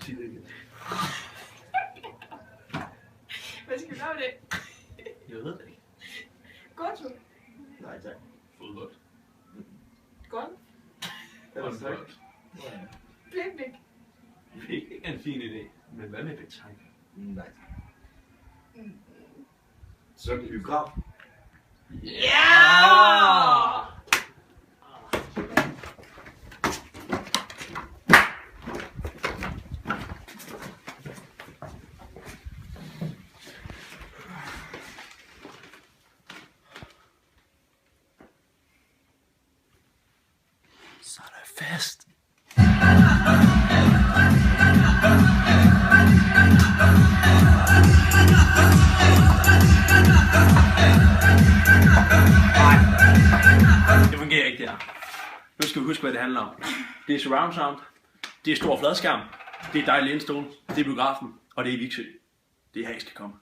Sig det igen. Hvad skal vi gøre med det? Jeg ved det ikke. Gåtur. Nej, tak. Fodbold. Golf. Ellers tak. Picnic. Ikke en fin idé, men hvad med petanque? Nej, tak. Så biograf. Ja! Så er der fest. Det fungerer ikke det her. Nu skal vi huske, hvad det handler om. Det er surround sound, det er stor fladskærm, det er dejlig indstol, det er biografen, og det er Viksø. Det er her, I skal komme.